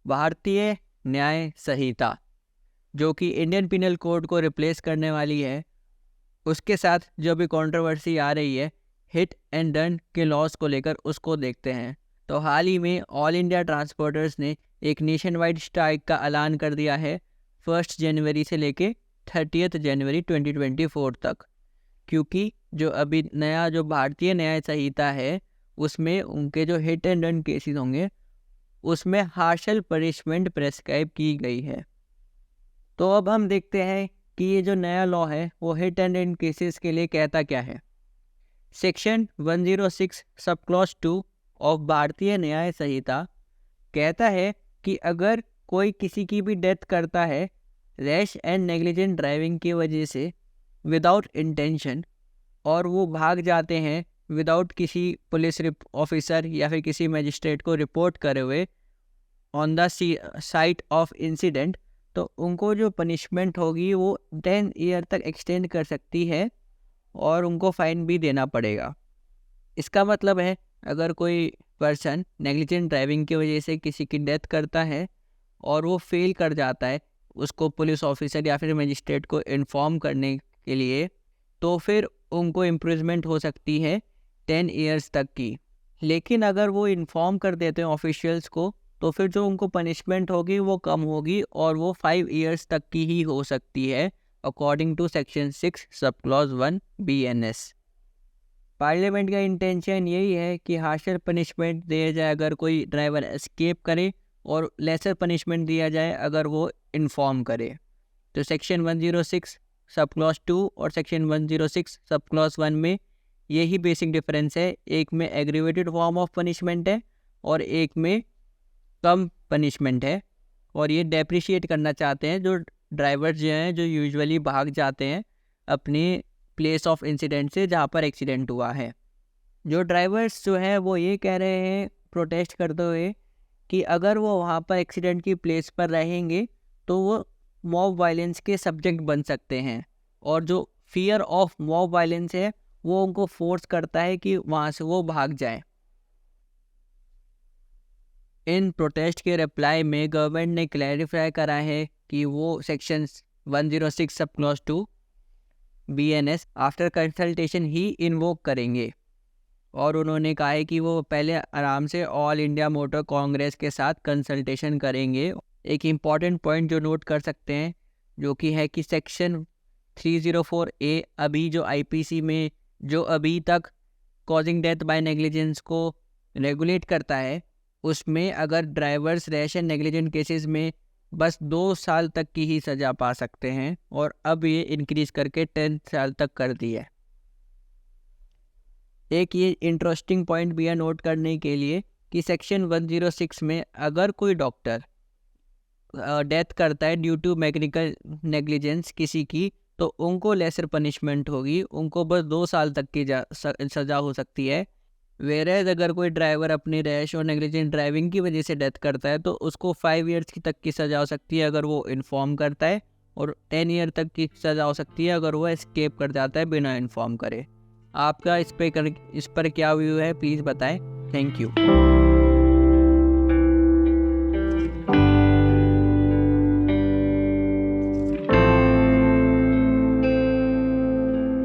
भारतीय न्याय संहिता जो कि इंडियन पिनल कोड को रिप्लेस करने वाली है, उसके साथ जो भी कंट्रोवर्सी आ रही है हिट एंड रन के लॉस को लेकर, उसको देखते हैं। तो हाल ही में ऑल इंडिया ट्रांसपोर्टर्स ने एक नेशन वाइड स्ट्राइक का ऐलान कर दिया है 1 जनवरी से लेके 30 जनवरी 2024 तक, क्योंकि जो अभी नया जो भारतीय न्याय संहिता है उसमें उनके जो हिट एंड रन केसेस होंगे उसमें हार्शल पनिशमेंट प्रेस्क्राइब की गई है। तो अब हम देखते हैं कि ये जो नया लॉ है वो हिट एंड रन केसेस के लिए कहता क्या है। सेक्शन 106 सब क्लॉज 2 ऑफ भारतीय न्याय संहिता कहता है कि अगर कोई किसी की भी डेथ करता है रैश एंड नेग्लिजेंट ड्राइविंग की वजह से विदाउट इंटेंशन, और वो भाग जाते हैं विदाउट किसी पुलिस ऑफिसर या फिर किसी मजिस्ट्रेट को रिपोर्ट करे हुए on the site of incident, तो उनको जो पनिशमेंट होगी वो 10 ईयर तक एक्सटेंड कर सकती है और उनको फाइन भी देना पड़ेगा। इसका मतलब है अगर कोई पर्सन नेग्लिजेंट ड्राइविंग की वजह से किसी की डेथ करता है और वो फेल कर जाता है उसको पुलिस ऑफिसर या फिर मजिस्ट्रेट को इन्फॉर्म करने के लिए, तो फिर उनको इम्प्रिजमेंट हो सकती है 10 ईयर्स तक की। लेकिन अगर वो इन्फॉर्म कर देते हैं ऑफिशियल्स को तो फिर जो उनको पनिशमेंट होगी वो कम होगी और वो 5 ईयर्स तक की ही हो सकती है according to section 6 sub clause 1 BNS। Parliament का इंटेंशन यही है कि हार्शर पनिशमेंट दिया जाए अगर कोई ड्राइवर एस्केप करे और लेसर पनिशमेंट दिया जाए अगर वो इन्फॉर्म करे। तो सेक्शन 106 सब क्लॉज 2 और सेक्शन 106 सब क्लॉज 1 में यही बेसिक डिफरेंस है। एक में एग्रीवेटेड फॉर्म ऑफ पनिशमेंट है और एक में कम पनिशमेंट है, और ये डेप्रिशिएट करना चाहते हैं जो ड्राइवर्स जो हैं जो यूजुअली भाग जाते हैं अपने प्लेस ऑफ इंसिडेंट से जहाँ पर एक्सीडेंट हुआ है। जो ड्राइवर्स जो हैं वो ये कह रहे हैं प्रोटेस्ट करते हुए कि अगर वो वहाँ पर एक्सीडेंट की प्लेस पर रहेंगे तो वो मॉब वायलेंस के सब्जेक्ट बन सकते हैं, और जो फियर ऑफ मॉब वायलेंस है वो उनको फोर्स करता है कि वहाँ से वो भाग जाए। इन प्रोटेस्ट के रिप्लाई में गवर्नमेंट ने क्लैरिफाई करा है कि वो section 106 sub clause 2 BNS after consultation ही इन्वोक करेंगे, और उन्होंने कहा है कि वो पहले आराम से ऑल इंडिया मोटर कांग्रेस के साथ कंसल्टेशन करेंगे। एक इम्पॉर्टेंट पॉइंट जो नोट कर सकते हैं जो कि है कि सेक्शन 304A अभी जो IPC में जो अभी तक कॉजिंग डेथ बाय नेग्लिजेंस को रेगुलेट करता है उसमें अगर drivers rash and negligent cases में बस 2 साल तक की ही सज़ा पा सकते हैं, और अब ये इंक्रीज करके 10 साल तक कर दी है। एक ये इंटरेस्टिंग पॉइंट भी है नोट करने के लिए कि सेक्शन 106 में अगर कोई डॉक्टर डेथ करता है ड्यू टू मैकेनिकल नेग्लिजेंस किसी की, तो उनको लेसर पनिशमेंट होगी, उनको बस 2 साल तक की सज़ा हो सकती है। वेरेज अगर कोई ड्राइवर अपनी रैश और नेग्लिजेंट ड्राइविंग की वजह से डेथ करता है तो उसको 5 ईयर्स तक की सज़ा हो सकती है अगर वो इन्फॉर्म करता है, और 10 ईयर तक की सज़ा हो सकती है अगर वो एस्केप कर जाता है बिना इन्फॉर्म करे। आपका इस पर क्या व्यू है प्लीज़ बताएं। Thank you.